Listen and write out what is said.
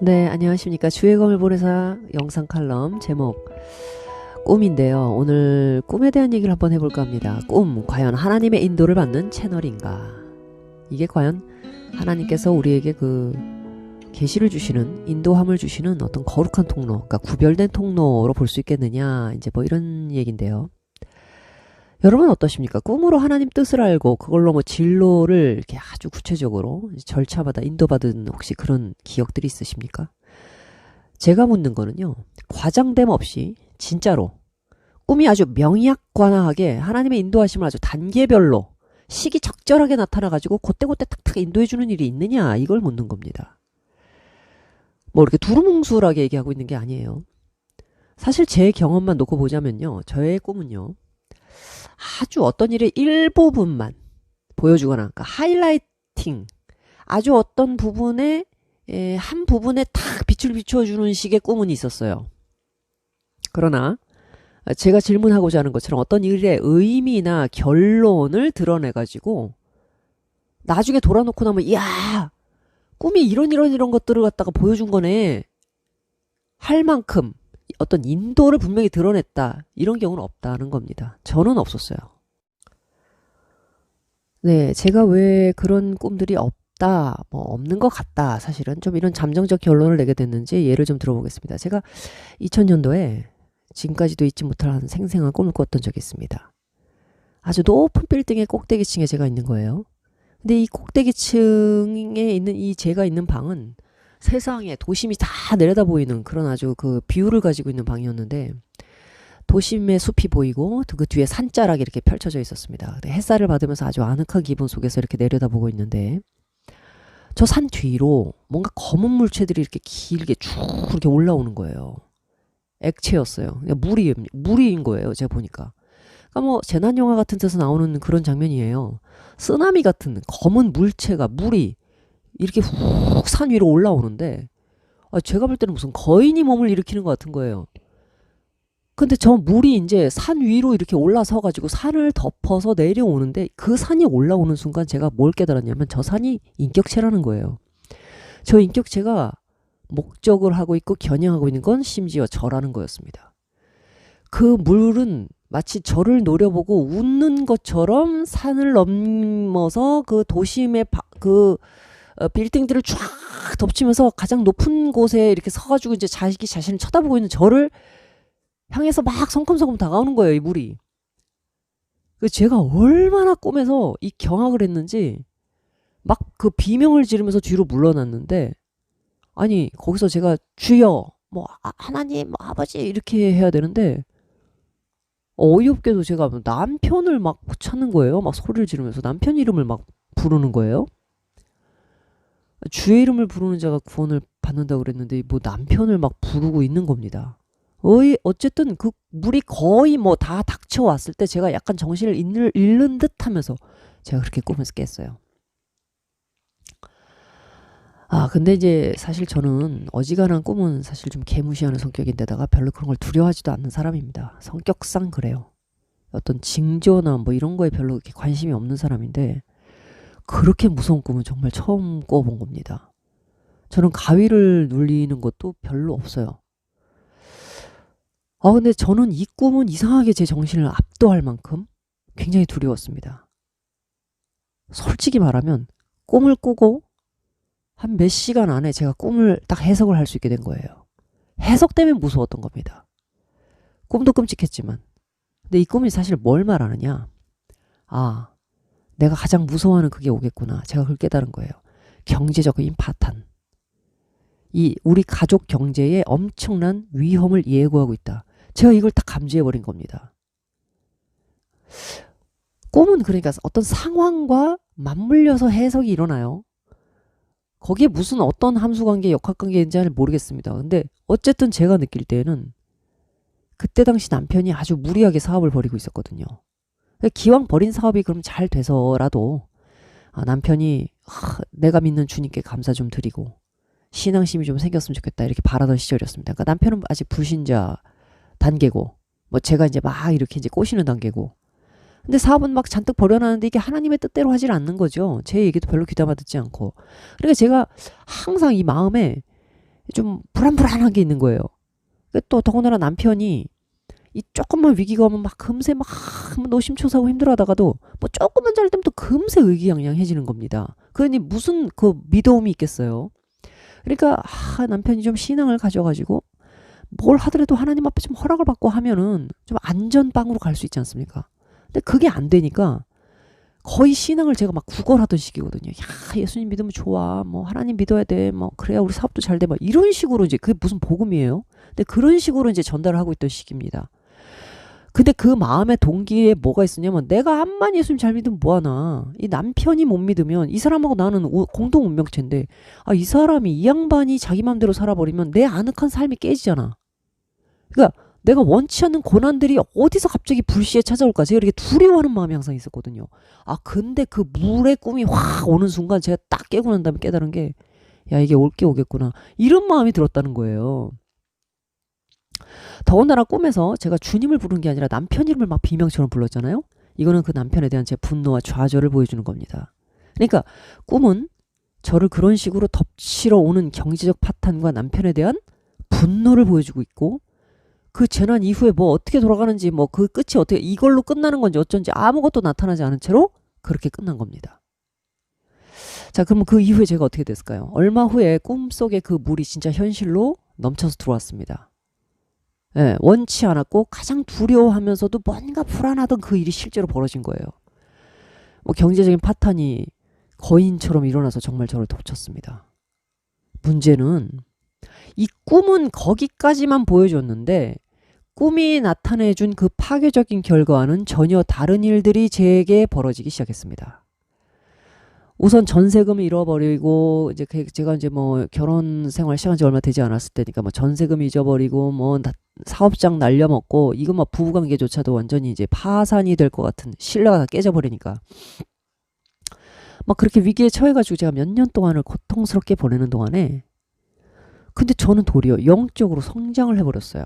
네, 안녕하십니까. 주의 검을 보내사 영상 칼럼 제목 꿈인데요. 오늘 꿈에 대한 얘기를 한번 해볼까 합니다. 꿈, 과연 하나님의 인도를 받는 채널인가? 이게 과연 하나님께서 우리에게 계시를 주시는, 인도함을 주시는 어떤 거룩한 통로, 그러니까 구별된 통로로 볼 수 있겠느냐, 이제 뭐 이런 얘기인데요. 여러분 어떠십니까? 꿈으로 하나님 뜻을 알고 그걸로 진로를 이렇게 아주 구체적으로 절차마다 인도받은 혹시 그런 기억들이 있으십니까? 제가 묻는 거는요. 과장됨 없이 진짜로 꿈이 아주 명약관화하게 하나님의 인도하심을 아주 단계별로 시기 적절하게 나타나가지고 그때그때 탁탁 인도해주는 일이 있느냐, 이걸 묻는 겁니다. 뭐 이렇게 두루뭉술하게 얘기하고 있는 게 아니에요. 사실 제 경험만 놓고 보자면요. 저의 꿈은요. 아주 어떤 일의 일부분만 보여주거나, 그러니까 하이라이팅, 아주 어떤 부분에 한 부분에 탁 빛을 비춰주는 식의 꿈은 있었어요. 그러나 제가 질문하고자 하는 것처럼 어떤 일의 의미나 결론을 드러내가지고 나중에 돌아놓고 나면 이야, 꿈이 이런 것들을 갖다가 보여준 거네 할 만큼 어떤 인도를 분명히 드러냈다, 이런 경우는 없다는 겁니다. 저는 없었어요. 네, 제가 왜 그런 꿈들이 없다, 뭐 없는 것 같다, 사실은 좀 이런 잠정적 결론을 내게 됐는지 예를 좀 들어보겠습니다. 제가 2000년도에 지금까지도 잊지 못할 생생한 꿈을 꿨던 적이 있습니다. 아주 높은 빌딩의 꼭대기층에 제가 있는 거예요. 근데 이 꼭대기층에 있는 제가 있는 방은 세상에 도심이 다 내려다 보이는 그런 아주 뷰를 가지고 있는 방이었는데, 도심의 숲이 보이고 그 뒤에 산자락이 이렇게 펼쳐져 있었습니다. 햇살을 받으면서 아주 아늑한 기분 속에서 이렇게 내려다보고 있는데, 저 산 뒤로 뭔가 검은 물체들이 이렇게 길게 쭉 이렇게 올라오는 거예요. 액체였어요. 물인 거예요. 제가 보니까. 그러니까 뭐 재난 영화 같은 데서 나오는 그런 장면이에요. 쓰나미 같은 검은 물체가, 물이 이렇게 훅 산 위로 올라오는데, 제가 볼 때는 무슨 거인이 몸을 일으키는 것 같은 거예요. 근데 저 물이 이제 산 위로 이렇게 올라서 가지고 산을 덮어서 내려오는데, 그 산이 올라오는 순간 제가 뭘 깨달았냐면 저 산이 인격체라는 거예요. 저 인격체가 목적을 하고 있고 겨냥하고 있는 건 심지어 저라는 거였습니다. 그 물은 마치 저를 노려보고 웃는 것처럼 산을 넘어서 그 도심의 빌딩들을 쫙 덮치면서 가장 높은 곳에 이렇게 서가지고 이제 자신을 쳐다보고 있는 저를 향해서 막 성큼성큼 다가오는 거예요, 이 물이. 제가 얼마나 꿈에서 이 경악을 했는지 막 비명을 지르면서 뒤로 물러났는데, 아니 거기서 제가 주여, 뭐 하나님, 뭐 아버지 이렇게 해야 되는데, 어이없게도 제가 남편을 막 찾는 거예요. 막 소리를 지르면서 남편 이름을 막 부르는 거예요. 주의 이름을 부르는 자가 구원을 받는다고 그랬는데 뭐 남편을 막 부르고 있는 겁니다. 어쨌든 그 물이 거의 뭐 다 닥쳐왔을 때 제가 약간 정신을 잃는 듯 하면서 제가 그렇게 꿈에서 깼어요. 근데 이제 사실 저는 어지간한 꿈은 사실 좀 개무시하는 성격인데다가 별로 그런 걸 두려워하지도 않는 사람입니다. 성격상 그래요. 어떤 징조나 뭐 이런 거에 별로 이렇게 관심이 없는 사람인데, 그렇게 무서운 꿈은 정말 처음 꿔본 겁니다. 저는 가위를 눌리는 것도 별로 없어요. 근데 저는 이 꿈은 이상하게 제 정신을 압도할 만큼 굉장히 두려웠습니다. 솔직히 말하면 꿈을 꾸고 한 몇 시간 안에 제가 꿈을 딱 해석을 할 수 있게 된 거예요. 해석 때문에 무서웠던 겁니다. 꿈도 끔찍했지만. 근데 이 꿈이 사실 뭘 말하느냐. 내가 가장 무서워하는 그게 오겠구나. 제가 그걸 깨달은 거예요. 경제적인 파탄. 우리 가족 경제에 엄청난 위험을 예고하고 있다. 제가 이걸 딱 감지해버린 겁니다. 꿈은 그러니까 어떤 상황과 맞물려서 해석이 일어나요. 거기에 무슨 어떤 함수관계, 역학관계인지 잘 모르겠습니다. 근데 어쨌든 제가 느낄 때는 그때 당시 남편이 아주 무리하게 사업을 벌이고 있었거든요. 기왕 벌인 사업이 그럼 잘 돼서라도 남편이 내가 믿는 주님께 감사 좀 드리고 신앙심이 좀 생겼으면 좋겠다, 이렇게 바라던 시절이었습니다. 그러니까 남편은 아직 불신자 단계고, 뭐 제가 이제 막 이렇게 이제 꼬시는 단계고, 근데 사업은 막 잔뜩 벌여놨는데 이게 하나님의 뜻대로 하질 않는 거죠. 제 얘기도 별로 귀담아 듣지 않고. 그러니까 제가 항상 이 마음에 좀 불안불안한 게 있는 거예요. 또 더군다나 남편이 이 조금만 위기가 오면 막 금세 막 노심초사하고 힘들어하다가도 뭐 조금만 잘되면 또 금세 의기양양해지는 겁니다. 그러니 무슨 그 믿음이 있겠어요. 그러니까 남편이 좀 신앙을 가져가지고 뭘 하더라도 하나님 앞에 좀 허락을 받고 하면은 좀 안전빵으로 갈 수 있지 않습니까? 근데 그게 안 되니까 거의 신앙을 제가 막 구걸하던 시기거든요. 야, 예수님 믿으면 좋아. 뭐 하나님 믿어야 돼. 뭐 그래야 우리 사업도 잘 돼. 막 이런 식으로 이제 그게 무슨 복음이에요? 근데 그런 식으로 이제 전달을 하고 있던 시기입니다. 근데 그 마음의 동기에 뭐가 있었냐면 내가 암만 예수님 잘 믿으면 뭐하나. 이 남편이 못 믿으면 이 사람하고 나는 공동 운명체인데 이 사람이 이 양반이 자기 마음대로 살아버리면 내 아늑한 삶이 깨지잖아. 그러니까 내가 원치 않는 고난들이 어디서 갑자기 불시에 찾아올까 제가 이렇게 두려워하는 마음이 항상 있었거든요. 근데 그 물의 꿈이 확 오는 순간 제가 딱 깨고 난 다음에 깨달은 게 야 이게 올 게 오겠구나 이런 마음이 들었다는 거예요. 더군다나 꿈에서 제가 주님을 부른 게 아니라 남편 이름을 막 비명처럼 불렀잖아요. 이거는 그 남편에 대한 제 분노와 좌절을 보여주는 겁니다. 그러니까 꿈은 저를 그런 식으로 덮치러 오는 경제적 파탄과 남편에 대한 분노를 보여주고 있고 그 재난 이후에 뭐 어떻게 돌아가는지 뭐 그 끝이 어떻게 이걸로 끝나는 건지 어쩐지 아무것도 나타나지 않은 채로 그렇게 끝난 겁니다. 자, 그러면 그 이후에 제가 어떻게 됐을까요? 얼마 후에 꿈속에 그 물이 진짜 현실로 넘쳐서 들어왔습니다. 예, 원치 않았고 가장 두려워하면서도 뭔가 불안하던 그 일이 실제로 벌어진 거예요. 뭐 경제적인 파탄이 거인처럼 일어나서 정말 저를 덮쳤습니다. 문제는 이 꿈은 거기까지만 보여줬는데 꿈이 나타내준 그 파괴적인 결과와는 전혀 다른 일들이 제게 벌어지기 시작했습니다. 우선 전세금을 잃어버리고 이제 제가 이제 뭐 결혼 생활 시작한 지 얼마 되지 않았을 때니까 뭐 전세금 잊어버리고 뭐 사업장 날려먹고 이거 뭐 부부관계조차도 완전히 이제 파산이 될 것 같은 신뢰가 다 깨져버리니까 막 그렇게 위기에 처해가지고 제가 몇 년 동안을 고통스럽게 보내는 동안에 근데 저는 도리어 영적으로 성장을 해버렸어요.